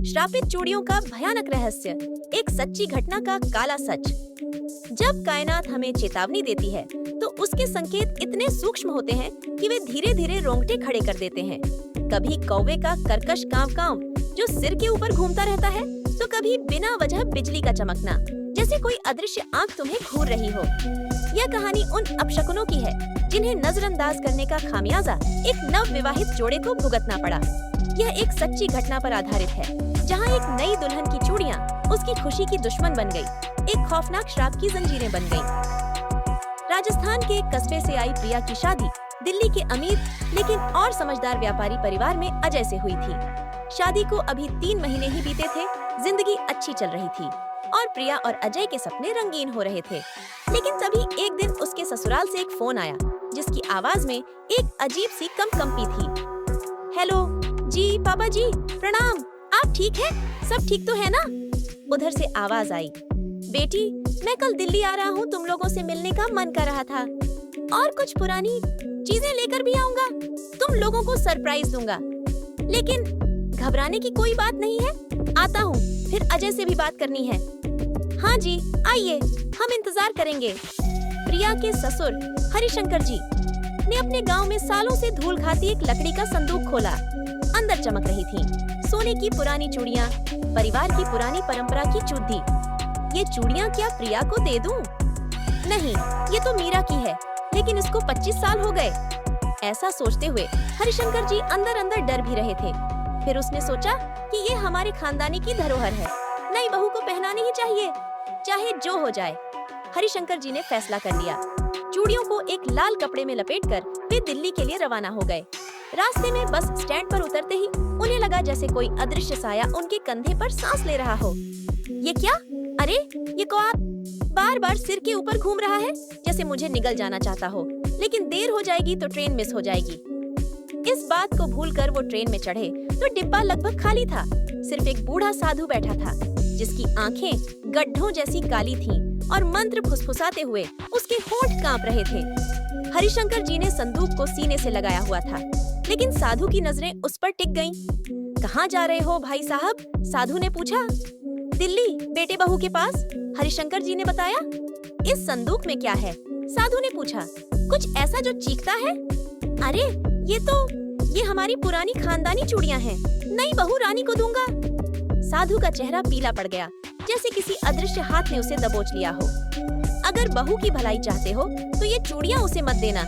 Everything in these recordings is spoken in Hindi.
श्रापित चूड़ियों का भयानक रहस्य, एक सच्ची घटना का काला सच। जब कायनात हमें चेतावनी देती है तो उसके संकेत इतने सूक्ष्म होते हैं कि वे धीरे धीरे रोंगटे खड़े कर देते हैं। कभी कौवे का कर्कश कांव कांव जो सिर के ऊपर घूमता रहता है, तो कभी बिना वजह बिजली का चमकना, जैसे कोई अदृश्य आंख तुम्हें घूर रही हो। यह कहानी उन अपशकुनों की है जिन्हें नजरअंदाज करने का खामियाजा एक नव विवाहित जोड़े को भुगतना पड़ा। यह एक सच्ची घटना पर आधारित है, जहां एक नई दुल्हन की चूड़ियां उसकी खुशी की दुश्मन बन गई, एक खौफनाक श्राप की जंजीरें बन गईं। राजस्थान के एक कस्बे से आई प्रिया की शादी दिल्ली के अमीर लेकिन और समझदार व्यापारी परिवार में अजय से हुई थी। शादी को अभी 3 महीने ही बीते थे। जिंदगी अच्छी चल रही थी और प्रिया और अजय के सपने रंगीन हो रहे थे। लेकिन तभी एक दिन उसके ससुराल से एक फोन आया, जिसकी आवाज में एक अजीब सी कंपी थी। हेलो जी, पापा जी प्रणाम, आप ठीक हैं? सब ठीक तो है ना? उधर से आवाज आई, बेटी मैं कल दिल्ली आ रहा हूँ, तुम लोगों से मिलने का मन कर रहा था और कुछ पुरानी चीजें लेकर भी आऊंगा, तुम लोगों को सरप्राइज दूंगा। लेकिन घबराने की कोई बात नहीं है, आता हूँ, फिर अजय से भी बात करनी है। हाँ जी आइए, हम इंतजार करेंगे। प्रिया के ससुर हरिशंकर जी ने अपने गांव में सालों से धूल खाती एक लकड़ी का संदूक खोला। अंदर चमक रही थी सोने की पुरानी चूड़ियां, परिवार की पुरानी परंपरा की चुद्दी। ये चूड़ियां क्या प्रिया को दे दूं? नहीं, ये तो मीरा की है, लेकिन इसको 25 साल हो गए। ऐसा सोचते हुए हरिशंकर जी अंदर अंदर डर भी रहे थे। फिर उसने सोचा कि ये हमारे खानदानी की धरोहर है, नई बहू को पहनानी ही चाहिए, चाहे जो हो जाए। हरिशंकर जी ने फैसला कर लिया। चूड़ियों को एक लाल कपड़े में लपेटकर वे दिल्ली के लिए रवाना हो गए। रास्ते में बस स्टैंड पर उतरते ही उन्हें लगा जैसे कोई अदृश्य साया उनके कंधे पर सांस ले रहा हो। ये क्या? अरे ये कौआ बार बार सिर के ऊपर घूम रहा है, जैसे मुझे निगल जाना चाहता हो, लेकिन देर हो जाएगी तो ट्रेन मिस हो जाएगी। इस बात को भूलकर वो ट्रेन में चढ़े तो डिब्बा लगभग खाली था। सिर्फ एक बूढ़ा साधु बैठा था, जिसकी आंखें गड्ढों जैसी काली थीं और मंत्र फुसफुसाते हुए उसके होंठ कांप रहे थे। हरिशंकर जी ने संदूक को सीने से लगाया हुआ था, लेकिन साधु की नजरें उस पर टिक गईं। कहाँ जा रहे हो भाई साहब? साधु ने पूछा। दिल्ली, बेटे बहू के पास, हरिशंकर जी ने बताया। इस संदूक में क्या है? साधु ने पूछा। कुछ ऐसा जो चीखता है? अरे ये हमारी पुरानी खानदानी चूड़ियां हैं, नई बहू रानी को दूंगा। साधु का चेहरा पीला पड़ गया, जैसे किसी अदृश्य हाथ ने उसे दबोच लिया हो। अगर बहू की भलाई चाहते हो तो ये चूड़ियां उसे मत देना,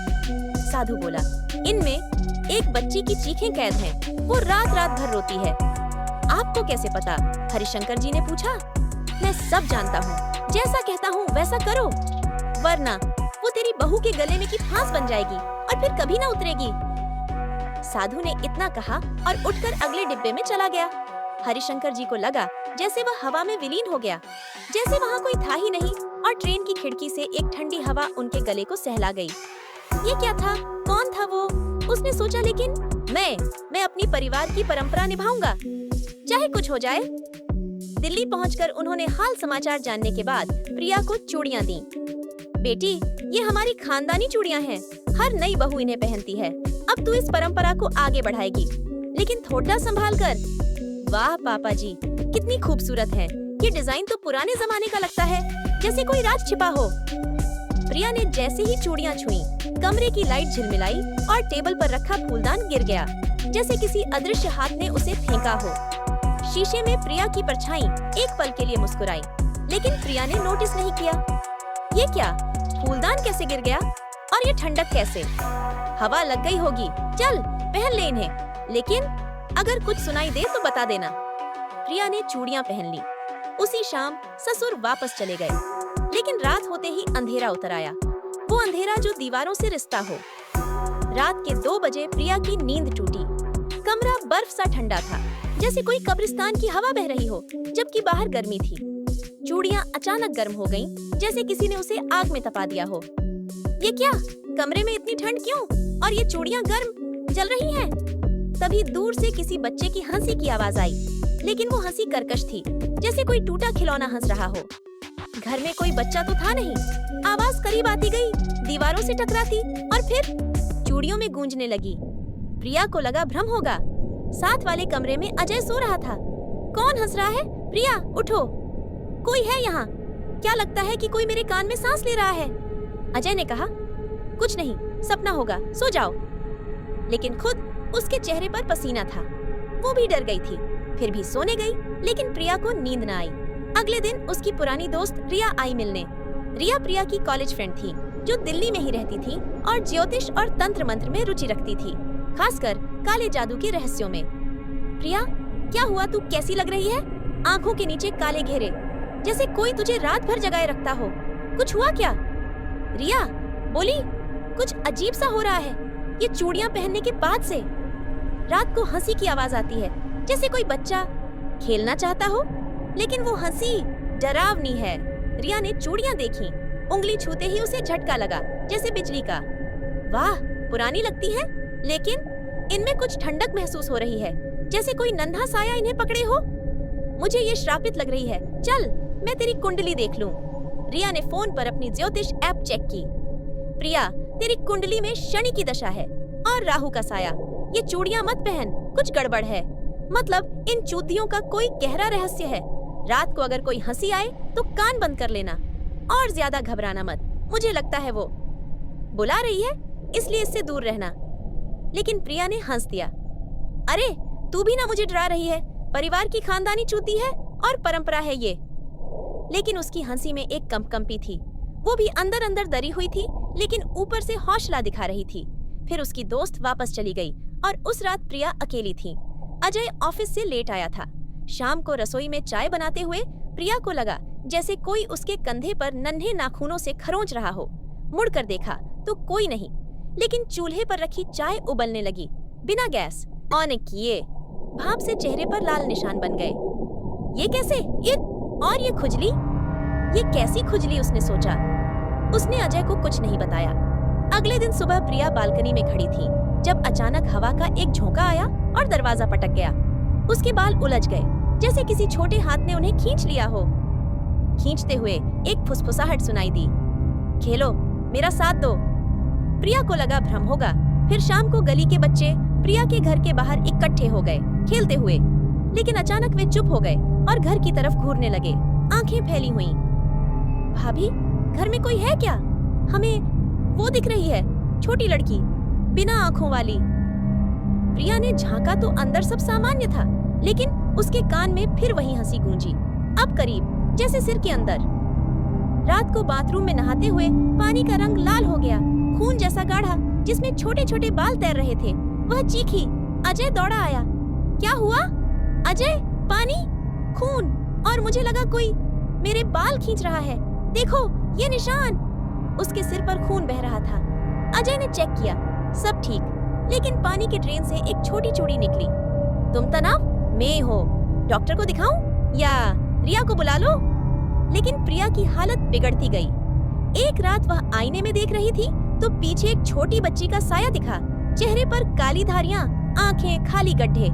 साधु बोला। इनमें एक बच्ची की चीखें कैद हैं, वो रात रात भर रोती है। आपको कैसे पता? हरिशंकर जी ने पूछा। मैं सब जानता हूँ, जैसा कहता हूँ वैसा करो, वरना वो तेरी बहू के गले में की फांस बन जाएगी और फिर कभी ना उतरेगी। साधु ने इतना कहा और उठकर अगले डिब्बे में चला गया। हरिशंकर जी को लगा जैसे वह हवा में विलीन हो गया, जैसे वहाँ कोई था ही नहीं, और ट्रेन की खिड़की से एक ठंडी हवा उनके गले को सहला गई। ये क्या था? कौन था वो? उसने सोचा। लेकिन मैं अपनी परिवार की परंपरा निभाऊंगा, चाहे कुछ हो जाए। दिल्ली पहुंचकर उन्होंने हाल समाचार जानने के बाद प्रिया को चूड़ियां दी। बेटी, ये हमारी खानदानी चूड़ियां हैं, हर नई बहू इन्हें पहनती है। अब तू इस परंपरा को आगे बढ़ाएगी, लेकिन थोड़ा संभाल कर। वाह पापा जी, कितनी खूबसूरत है। ये डिजाइन तो पुराने जमाने का लगता है, जैसे कोई राज छिपा हो। प्रिया ने जैसे ही चूड़ियां छुई, कमरे की लाइट झिलमिलाई और टेबल पर रखा फूलदान गिर गया, जैसे किसी अदृश्य हाथ ने उसे फेंका हो। शीशे में प्रिया की परछाई एक पल के लिए मुस्कुराई, लेकिन प्रिया ने नोटिस नहीं किया। ये क्या? फूलदान कैसे गिर गया? और ये ठंडक कैसे? हवा लग गई होगी। चल पहन ले इन्हें, लेकिन अगर कुछ सुनाई दे तो बता देना। प्रिया ने चूड़ियां पहन ली। उसी शाम ससुर वापस चले गए, लेकिन रात होते ही अंधेरा उतर आया, वो अंधेरा जो दीवारों से रिश्ता हो। रात के 2 बजे प्रिया की नींद टूटी। कमरा बर्फ सा ठंडा था, जैसे कोई कब्रिस्तान की हवा बह रही हो, जबकि बाहर गर्मी थी। चूड़ियां अचानक गर्म हो गईं, जैसे किसी ने उसे आग में तपा दिया हो। ये क्या? कमरे में इतनी ठंड क्यों? और ये चूड़ियां गर्म जल रही हैं। तभी दूर से किसी बच्चे की हंसी की आवाज आई, लेकिन वो हंसी कर्कश थी, जैसे कोई टूटा खिलौना हंस रहा हो। घर में कोई बच्चा तो था नहीं। आवाज करीब आती गई, दीवारों से टकराती और फिर चूड़ियों में गूंजने लगी। प्रिया को लगा भ्रम होगा। साथ वाले कमरे में अजय सो रहा था। कौन हंस रहा है? प्रिया उठो, कोई है यहाँ? क्या लगता है कि कोई मेरे कान में सांस ले रहा है? अजय ने कहा। कुछ नहीं, सपना होगा, सो जाओ। लेकिन खुद उसके चेहरे पर पसीना था। वो भी डर गई थी, फिर भी सोने गई, लेकिन प्रिया को नींद न आई। अगले दिन उसकी पुरानी दोस्त रिया आई मिलने। रिया प्रिया की कॉलेज फ्रेंड थी, जो दिल्ली में ही रहती थी और ज्योतिष और तंत्र मंत्र में रुचि रखती थी, खासकर काले जादू के रहस्यों में। प्रिया, क्या हुआ? तू कैसी लग रही है? आंखों के नीचे काले घेरे, जैसे कोई तुझे रात भर जगाए रखता हो। कुछ हुआ क्या? रिया बोली, कुछ अजीब सा हो रहा है, ये चूड़ियां पहनने के बाद से। रात को हंसी की आवाज आती है, जैसे कोई बच्चा खेलना चाहता हो, लेकिन वो हंसी डरावनी है। रिया ने चूड़ियां देखी, उंगली छूते ही उसे झटका लगा, जैसे बिजली का। वाह, पुरानी लगती है, लेकिन इनमें कुछ ठंडक महसूस हो रही है, जैसे कोई नन्हा साया इन्हें पकड़े हो। मुझे ये श्रापित लग रही है, चल मैं तेरी कुंडली देख लूं। रिया ने फोन पर अपनी ज्योतिष ऐप चेक की। प्रिया, तेरी कुंडली में शनि की दशा है और राहु का साया। ये चूड़ियां मत पहन, कुछ गड़बड़ है। मतलब इन चूतियों का कोई गहरा रहस्य है। रात को अगर कोई हंसी आए तो कान बंद कर लेना और ज्यादा घबराना मत। मुझे लगता है वो बुला रही है, इसलिए इससे दूर रहना। लेकिन प्रिया ने हंस दिया। अरे तू भी ना मुझे डरा रही है, परिवार की खानदानी चूती है और परंपरा है ये। लेकिन उसकी हंसी में एक कंपकंपी थी। वो भी अंदर अंदर डरी हुई थी, लेकिन ऊपर से हौसला दिखा रही थी। फिर उसकी दोस्त वापस चली गई और उस रात प्रिया अकेली थी। अजय ऑफिस से लेट आया था। शाम को रसोई में चाय बनाते हुए प्रिया को लगा जैसे कोई उसके कंधे पर नन्हे नाखूनों से खरोंच रहा हो। मुड़कर देखा तो कोई नहीं, लेकिन चूल्हे पर रखी चाय उबलने लगी बिना गैस ऑन किए। भाप से चेहरे पर लाल निशान बन गए। ये कैसे? ये खुजली, ये कैसी खुजली? उसने सोचा। उसने अजय को कुछ नहीं बताया। अगले दिन सुबह प्रिया बालकनी में खड़ी थी जब अचानक हवा का एक झोंका आया और दरवाजा पटक गया। उसके बाल उलझ गए, जैसे किसी छोटे हाथ ने उन्हें खींच लिया हो। खींचते हुए एक फुसफुसाहट सुनाई दी, खेलो, मेरा साथ दो। प्रिया को लगा भ्रम होगा। फिर शाम को गली के बच्चे प्रिया के घर के बाहर इकट्ठे हो गए खेलते हुए, लेकिन अचानक वे चुप हो गए और घर की तरफ घूरने लगे, आंखें फैली हुई। भाभी, घर में कोई है क्या? हमें वो दिख रही है, छोटी लड़की, बिना आंखों वाली। प्रिया ने झांका तो अंदर सब सामान्य था, लेकिन उसके कान में फिर वही हंसी गूंजी, अब करीब, जैसे सिर के अंदर। रात को बाथरूम में नहाते हुए पानी का रंग लाल हो गया, खून जैसा गाढ़ा, जिसमें छोटे छोटे बाल तैर रहे थे। वह चीखी। अजय दौड़ा आया। क्या हुआ? अजय, पानी, खून, और मुझे लगा कोई मेरे बाल खींच रहा है। देखो ये निशान। उसके सिर पर खून बह रहा था। अजय ने चेक किया, सब ठीक, लेकिन पानी के ड्रेन से एक छोटी चूड़ी निकली। तुम तनाव में हो, डॉक्टर को दिखाऊं या रिया को बुला लो? लेकिन प्रिया की हालत बिगड़ती गई। एक रात वह आईने में देख रही थी तो पीछे एक छोटी बच्ची का साया दिखा, चेहरे पर काली धारियां, आंखें खाली गड्ढे।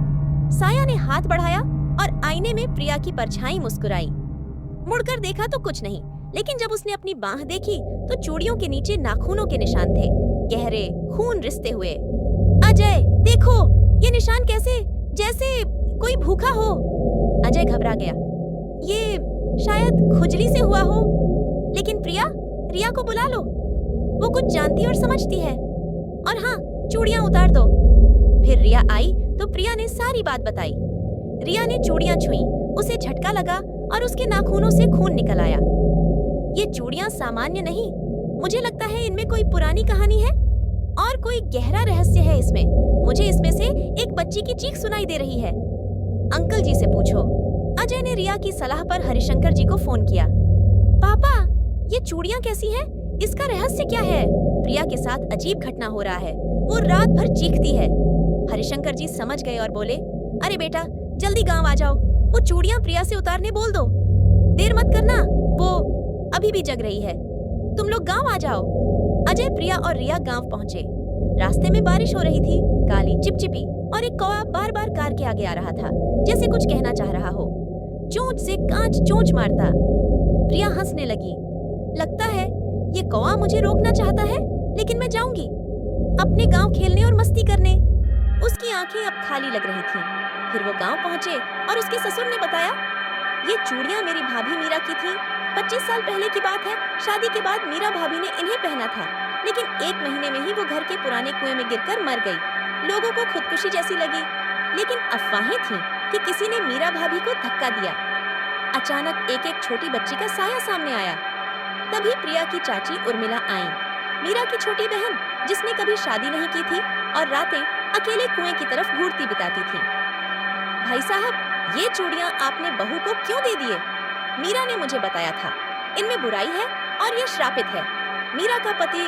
साया ने हाथ बढ़ाया और आईने में प्रिया की परछाई मुस्कुराई। मुड़कर देखा तो कुछ नहीं, लेकिन जब उसने अपनी बांह देखी तो चूड़ियों के नीचे नाखूनों के निशान थे, गहरे, खून रिसते हुए। अजय देखो, ये निशान कैसे, जैसे कोई भूखा हो। अजय घबरा गया। ये शायद खुजली से हुआ हो। लेकिन प्रिया, रिया को बुला लो, वो कुछ जानती और समझती है। और हाँ, चूड़ियां उतार दो। फिर रिया आई तो प्रिया ने सारी बात बताई। रिया ने चूड़ियां छुई, उसे झटका लगा और उसके नाखूनों से खून निकल आया। ये चूड़ियां सामान्य नहीं, मुझे लगता है इनमें कोई पुरानी कहानी है और कोई गहरा रहस्य है इसमें। मुझे इसमें से एक बच्ची की चीख सुनाई दे रही है। अंकल जी से पूछो। अजय ने रिया की सलाह पर हरिशंकर जी को फोन किया। पापा, ये चूड़ियां कैसी हैं? इसका रहस्य क्या है? प्रिया के साथ अजीब घटना हो रहा है, वो रात भर चीखती है। हरिशंकर जी समझ गए और बोले, अरे बेटा, जल्दी गांव आ जाओ, वो चूड़ियां प्रिया से उतारने बोल दो। देर मत करना, वो अभी भी जग रही है। तुम लोग गांव आ जाओ। अजय, प्रिया और रिया गांव पहुंचे। रास्ते में बारिश हो रही थी, काली चिपचिपी, और एक कौवा बार बार कार के आगे आ रहा था, जैसे कुछ कहना चाह रहा हो। चोंच से कांच चोंच मारता। प्रिया हंसने लगी। लगता है ये कौवा मुझे रोकना चाहता है, लेकिन मैं जाऊंगी अपने गांव खेलने और मस्ती करने। उसकी आंखें अब खाली लग रही थीं। फिर वो गांव पहुंचे और उसके ससुर ने बताया, ये चूड़ियां मेरी भाभी मीरा की थी। 25 साल पहले की बात है। शादी के बाद मीरा भाभी ने इन्हें पहना था, लेकिन 1 महीने में ही वो घर के पुराने कुएं में गिरकर मर गई। लोगों को खुदकुशी जैसी लगी, लेकिन अफवाहें थीं कि किसी ने मीरा भाभी को धक्का दिया। अचानक एक छोटी बच्ची का साया सामने आया। तभी प्रिया की चाची उर्मिला आई, मीरा की छोटी बहन, जिसने कभी शादी नहीं की थी और रातें अकेले कुएं की तरफ घूरती बिताती थी। भाई साहब, ये चूड़ियां आपने बहू को क्यों दे दिए? मीरा ने मुझे बताया था, इनमें बुराई है और ये श्रापित है। मीरा का पति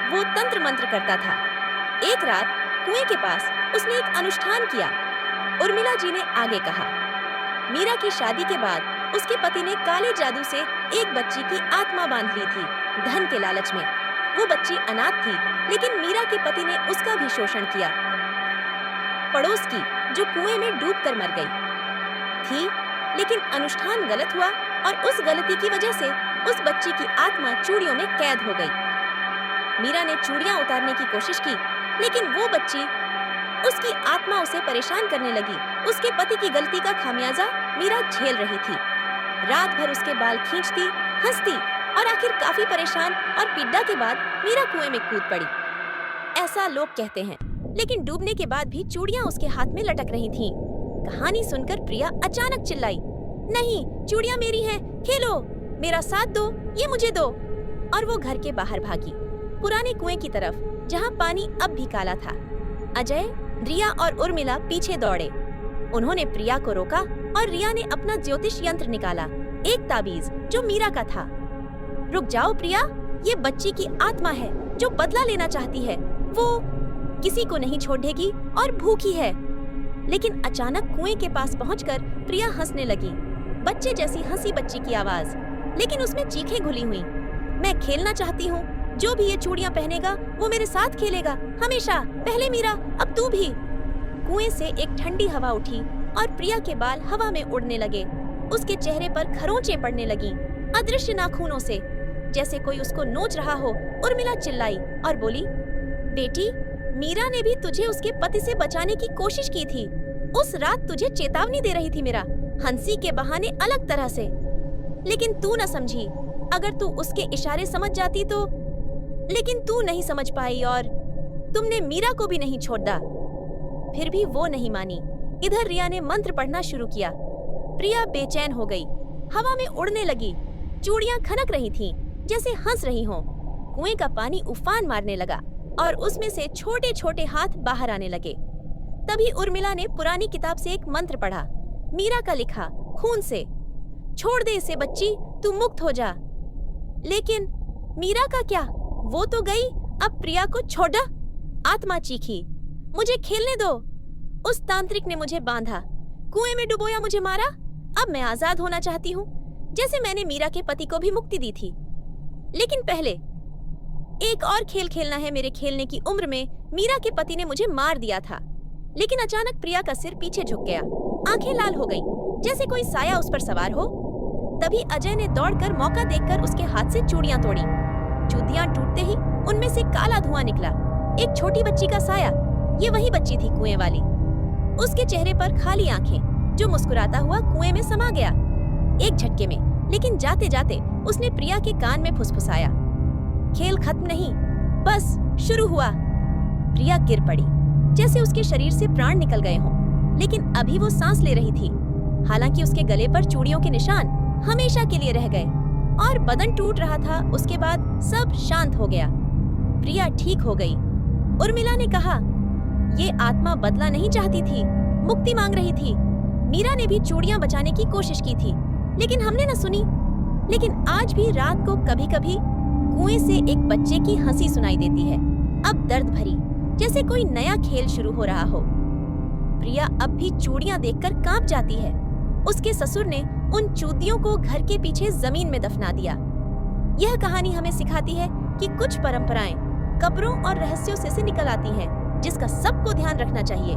वो तंत्र मंत्र करता था। एक रात कुएं के पास उसने एक अनुष्ठान किया। उर्मिला जी ने आगे कहा, मीरा की शादी के बाद उसके पति ने काले जादू से एक बच्ची की आत्मा बांध ली थी, धन के लालच में। वो बच्ची अनाथ थी, लेकिन मीरा के पति ने उसका भी शोषण किया। पड़ोस की, जो कुएं में डूबकर मर गई थी, लेकिन अनुष्ठान गलत हुआ और उस गलती की वजह से उस बच्ची की आत्मा चूड़ियों में कैद हो गई। मीरा ने चूड़ियां उतारने की कोशिश की, लेकिन वो बच्ची, उसकी आत्मा उसे परेशान करने लगी। उसके पति की गलती का खामियाजा मीरा झेल रही थी। रात भर उसके बाल खींचती, हंसती और आखिर काफी परेशान और पीड़ा के बाद मीरा कुएं में कूद पड़ी। ऐसा लोग कहते हैं, लेकिन डूबने के बाद भी चूड़ियां उसके हाथ में लटक रही थीं। कहानी सुनकर प्रिया अचानक चिल्लाई, नहीं, चूड़ियां मेरी हैं, खेलो, मेरा साथ दो, ये मुझे दो। और वो घर के बाहर भागी, पुराने कुएं की तरफ, जहां पानी अब भी काला था। अजय, रिया और उर्मिला पीछे दौड़े। उन्होंने प्रिया को रोका और रिया ने अपना ज्योतिष यंत्र निकाला, एक ताबीज जो मीरा का था। रुक जाओ प्रिया, ये बच्ची की आत्मा है जो बदला लेना चाहती है। वो किसी को नहीं छोड़ेगी और भूखी है। लेकिन अचानक कुएं के पास पहुंचकर प्रिया हंसने लगी, बच्चे जैसी हंसी बच्ची की आवाज, लेकिन उसमें चीखें घुली हुई। मैं खेलना चाहती हूँ, जो भी ये चूड़ियां पहनेगा वो मेरे साथ खेलेगा हमेशा। पहले मीरा, अब तू भी। कुएं से एक ठंडी हवा उठी और प्रिया के बाल हवा में उड़ने लगे। उसके चेहरे पर खरोंचें पड़ने लगीं, अदृश्य नाखूनों से, जैसे कोई उसको नोच रहा हो। उर्मिला चिल्लाई और बोली, बेटी, मीरा ने भी तुझे उसके पति से बचाने की कोशिश की थी। उस रात तुझे चेतावनी दे रही थी मीरा, हंसी के बहाने अलग तरह से, लेकिन तू न समझी। अगर तू उसके इशारे समझ जाती तो, लेकिन तू नहीं समझ पाई और तुमने मीरा को भी नहीं छोड़ा। फिर भी वो नहीं मानी। इधर रिया ने मंत्र पढ़ना शुरू किया। प्रिया बेचैन हो गई, हवा में उड़ने लगी। चूड़ियां खनक रही थीं, जैसे हंस रही हों। कुएं का पानी उफान मारने लगा और उसमें से छोटे छोटे हाथ बाहर आने लगे। तभी उर्मिला ने पुरानी किताब से एक मंत्र पढ़ा, मीरा का लिखा, खून से। छोड़ दे इसे बच्ची, तू मुक्त हो जा। लेकिन मीरा का क्या? वो तो गई, अब प्रिया को छोड़ा। आत्मा चीखी, मुझे खेलने दो। उस तांत्रिक ने मुझे बांधा, कुएं में डुबोया, मुझे मारा। अब मैं आजाद होना चाहती हूँ, जैसे मैंने मीरा के पति को भी मुक्ति दी थी। लेकिन पहले एक और खेल खेलना है। मेरे खेलने की उम्र में मीरा के पति ने मुझे मार दिया था। लेकिन अचानक प्रिया का सिर पीछे झुक गया, आंखें लाल हो गईं, जैसे कोई साया उस पर सवार हो। तभी अजय ने दौड़कर मौका देखकर उसके हाथ से चूड़ियां तोड़ी। चूड़ियां टूटते ही उनमें से काला धुआं निकला, एक छोटी बच्ची का साया। ये वही बच्ची थी, कुएं वाली। उसके चेहरे पर खाली आंखें, जो मुस्कुराता हुआ कुएं में समा गया एक झटके में। लेकिन जाते जाते उसने प्रिया के कान में फुसफुसाया, खेल खत्म नहीं, बस शुरू हुआ। प्रिया गिर पड़ी, जैसे उसके शरीर से प्राण निकल गए हों। लेकिन अभी वो सांस ले रही थी। हालांकि उसके गले पर चूड़ियों के निशान हमेशा के लिए रह गए और बदन टूट रहा था। उसके बाद सब शांत हो गया। प्रिया ठीक हो गई। उर्मिला ने कहा, ये आत्मा बदला नहीं चाहती थी, मुक्ति मांग रही थी। मीरा ने भी चूड़ियां बचाने की कोशिश की थी, लेकिन हमने न सुनी। लेकिन आज भी रात को कभी कभी कुएं से एक बच्चे की हंसी सुनाई देती है, अब दर्द भरी, जैसे कोई नया खेल शुरू हो रहा हो। प्रिया अब भी चूड़ियां देखकर कांप जाती है। उसके ससुर ने उन चूतियों को घर के पीछे जमीन में दफना दिया। यह कहानी हमें सिखाती है कि कुछ परंपराएं कब्रों और रहस्यों से निकल आती हैं, जिसका सबको ध्यान रखना चाहिए।